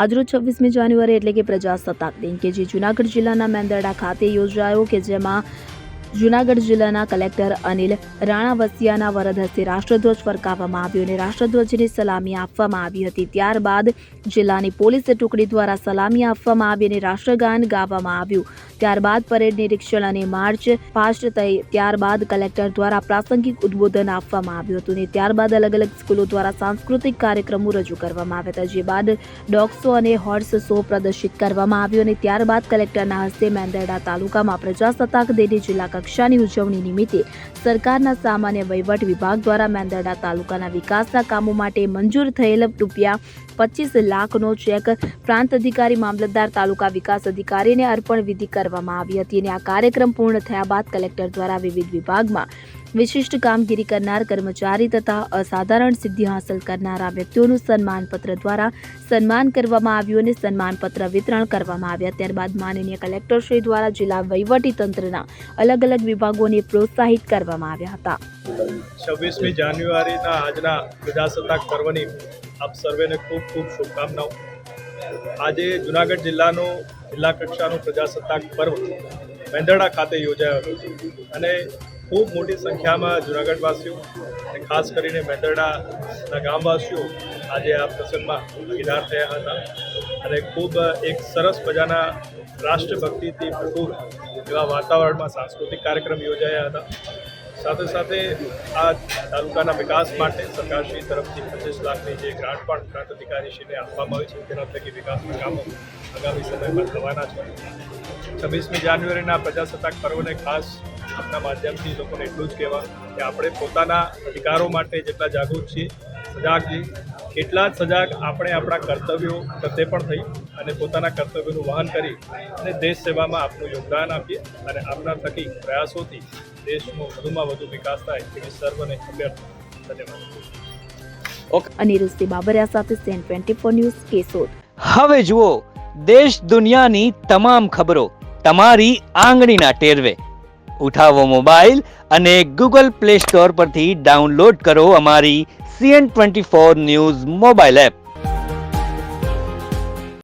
આજરોજ 26મી જાન્યુઆરી એટલે કે પ્રજાસત્તાક દિન કે જે જૂનાગઢ જિલ્લાના મેંદરડા ખાતે યોજાયો કે જેમાં જૂનાગઢ જિલ્લાના કલેક્ટર અનિલ રાણાવસિયાના વરદ હસ્તે રાષ્ટ્રધ્વજ ફરકાવવામાં આવ્યો અને રાષ્ટ્રધ્વજને સલામી આપવામાં આવી હતી। ત્યારબાદ જિલ્લાની પોલીસ ટુકડી દ્વારા સલામી આપવામાં આવી અને રાષ્ટ્રગાન ગાવામાં આવ્યું। ત્યારબાદ પરેડ નિરીક્ષણ અને માર્ચ પાસ્ટ થઈ। ત્યારબાદ કલેક્ટર દ્વારા પ્રાસંગિક ઉદ્બોધન આપવામાં આવ્યું હતું અને ત્યારબાદ અલગ અલગ સ્કૂલો દ્વારા સાંસ્કૃતિક કાર્યક્રમો રજૂ કરવામાં આવ્યા હતા, જે બાદ ડોગ શો અને હોર્સ શો પ્રદર્શિત કરવામાં આવ્યો અને ત્યારબાદ કલેક્ટરના હસ્તે મેંદરડા તાલુકામાં પ્રજાસત્તાક દિનની જિલ્લા કક્ષાની ઉજવણી નિમિત્તે સરકારના સામાન્ય વહીવટ વિભાગ દ્વારા મેંદરડા તાલુકાના વિકાસના કામો માટે મંજૂર થયેલ ₹25 લાખનો ચેક પ્રાંત અધિકારી, મામલતદાર, તાલુકા વિકાસ અધિકારીને અર્પણ વિધિ કરવામાં આવી હતી અને આ કાર્યક્રમ પૂર્ણ થયા બાદ કલેક્ટર દ્વારા વિવિધ વિભાગમાં વિશિષ્ટ કામગીરી કરનાર કર્મચારી તથા અસાધારણ સિદ્ધિ હાંસલ કરનારા વ્યક્તિઓનું સન્માનપત્ર દ્વારા સન્માન કરવામાં આવ્યું અને સન્માનપત્ર વિતરણ કરવામાં આવ્યા। ત્યારબાદ માનનીય કલેક્ટરશ્રી દ્વારા જિલ્લા વહીવટી તંત્રના અલગ અલગ વિભાગોને પ્રોત્સાહિત કરવામાં આવ્યા હતા। 26મી જાન્યુઆરીના આજના પ્રજાસત્તાક પર્વની આપ સર્વેને ખૂબ ખૂબ શુભકામનાઓ। આજે જૂનાગઢ જિલ્લાનો જિલ્લા કક્ષાનો પ્રજાસત્તાક પર્વ મેંદરડા ખાતે યોજાયો હતો અને ખૂબ મોટી સંખ્યામાં જૂનાગઢવાસીઓ અને ખાસ કરીને મેંદરડાના ગામવાસીઓ આજે આ પ્રસંગમાં ભાગીદાર થયા હતા અને ખૂબ એક સરસ મજાના રાષ્ટ્રભક્તિથી ભરપૂર એવા વાતાવરણમાં સાંસ્કૃતિક કાર્યક્રમ યોજાયા હતા। સાથે સાથે આ તાલુકાના વિકાસ માટે સરકારશ્રી તરફથી 25 લાખની જે ગ્રાન્ટ પણ પ્રાંત અધિકારીશ્રીને આપવામાં આવી છે, તેના થકી વિકાસના કામો આગામી સમયમાં થવાના છે। 26મી જાન્યુઆરીના પ્રજાસત્તાક પર્વને ખાસ આપના માધ્યમથી લોકોને એટલું જ કહેવા કે આપણે પોતાના અધિકારો માટે જેટલા જાગૃત છીએ, સજાગ છીએ, એટલા જ સજાગ આપણે આપણા કર્તવ્યો પ્રત્યે પણ થઈ અને પોતાના કર્તવ્યોનું વહન કરી અને દેશ સેવામાં આપનું યોગદાન આપીએ અને આપના થકી પ્રયાસોથી દેશનો વધુમાં વધુ વિકાસ થાય એવી સર્વને અભ્યર્થના। ધન્યવાદ। અનિરુદ્ધ બાબરિયા સાથે સેન 24 ન્યૂઝ, કેશોદ। હવે જુઓ દેશ દુનિયાની તમામ ખબરો તમારી આંગળીના ટેરવે। ઉઠાવો મોબાઈલ અને ગૂગલ પ્લે સ્ટોર પરથી ડાઉનલોડ કરો અમારી CN24 ન્યૂઝ મોબાઈલ એપ।